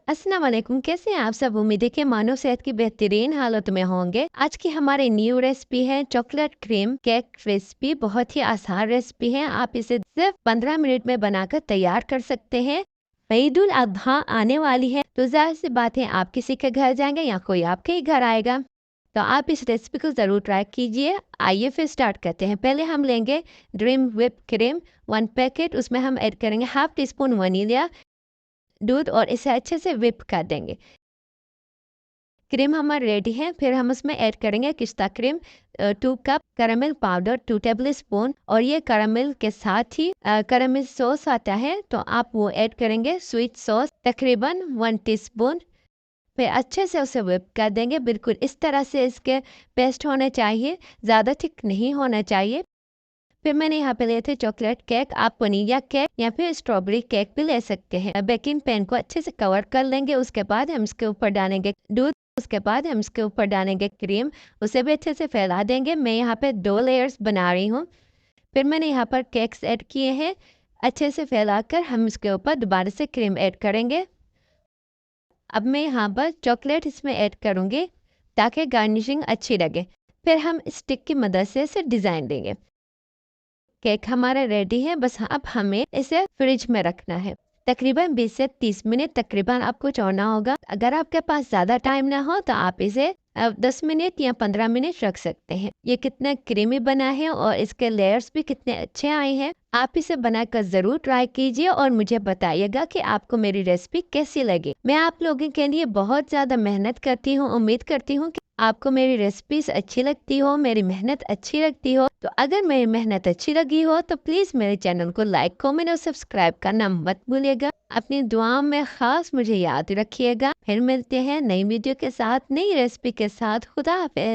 अस्सलाम वालेकुम, कैसे हैं आप सब? उम्मीद है कि मानव सेहत की बेहतरीन हालत में होंगे। आज की हमारी न्यू रेसिपी है चॉकलेट क्रीम केक रेसिपी। बहुत ही आसान रेसिपी है, आप इसे सिर्फ 15 मिनट में बनाकर तैयार कर सकते हैं। ईद उल अजहा आने वाली है, तो जाहिर सी बात है आप किसी के घर जाएंगे या कोई आपके ही घर आएगा, तो आप इस रेसिपी को ज़रूर ट्राई कीजिए। आइए फिर स्टार्ट करते हैं। पहले हम लेंगे ड्रीम व्हिप क्रीम 1 पैकेट। उसमें हम ऐड करेंगे हाफ टी स्पून वनीला दूध और इसे अच्छे से व्हिप कर देंगे। क्रीम हमारी रेडी है। फिर हम उसमें ऐड करेंगे पिस्ता cream 2 cup, caramel powder 2 table spoon, और ये कैरामल के साथ ही कैरामल सॉस आता है, तो आप वो ऐड करेंगे। स्वीट सॉस तकरीबन 1 टीस्पून। फिर अच्छे से उसे व्हिप कर देंगे। बिल्कुल इस तरह से इसके पेस्ट होने चाहिए, ज़्यादा थिक नहीं होना चाहिए। फिर मैंने यहाँ पे लिए थे चॉकलेट केक। आप वनीला केक या फिर स्ट्रॉबेरी केक भी ले सकते हैं। बेकिंग पैन को अच्छे से कवर कर लेंगे। उसके बाद हम इसके ऊपर डालेंगे दूध। उसके बाद हम इसके ऊपर डालेंगे क्रीम। उसे भी अच्छे से फैला देंगे। मैं यहाँ पे 2 लेयर्स बना रही हूँ। फिर मैंने यहाँ पर केक्स ऐड किए हैं। अच्छे से फैलाकर हम इसके ऊपर दोबारा से क्रीम ऐड करेंगे। अब मैं यहाँ पर चॉकलेट इसमें ऐड करूँगी ताकि गार्निशिंग अच्छी लगे। फिर हम स्टिक की मदद से इसे डिज़ाइन देंगे। केक हमारा रेडी है, बस अब हमें इसे फ्रिज में रखना है। तकरीबन 20 से 30 मिनट तकरीबन आपको छोड़ना होगा। अगर आपके पास ज़्यादा टाइम ना हो तो आप इसे 10 मिनट या 15 मिनट रख सकते हैं। ये कितना क्रीमी बना है और इसके लेयर्स भी कितने अच्छे आए हैं। आप इसे बनाकर ज़रूर ट्राई कीजिए और मुझे बताइएगा कि आपको मेरी रेसिपी कैसी लगी। मैं आप लोगों के लिए बहुत ज़्यादा मेहनत करती हूँ। उम्मीद करती हूँ कि आपको मेरी रेसिपीज अच्छी लगती हो, मेरी मेहनत अच्छी लगती हो। तो अगर मेरी मेहनत अच्छी लगी हो तो प्लीज़ मेरे चैनल को लाइक, कमेंट और सब्सक्राइब करना मत भूलिएगा। अपनी दुआओं में ख़ास मुझे याद रखिएगा। फिर मिलते हैं नई वीडियो के साथ, नई रेसिपी के साथ। खुदा हाफ़िज़।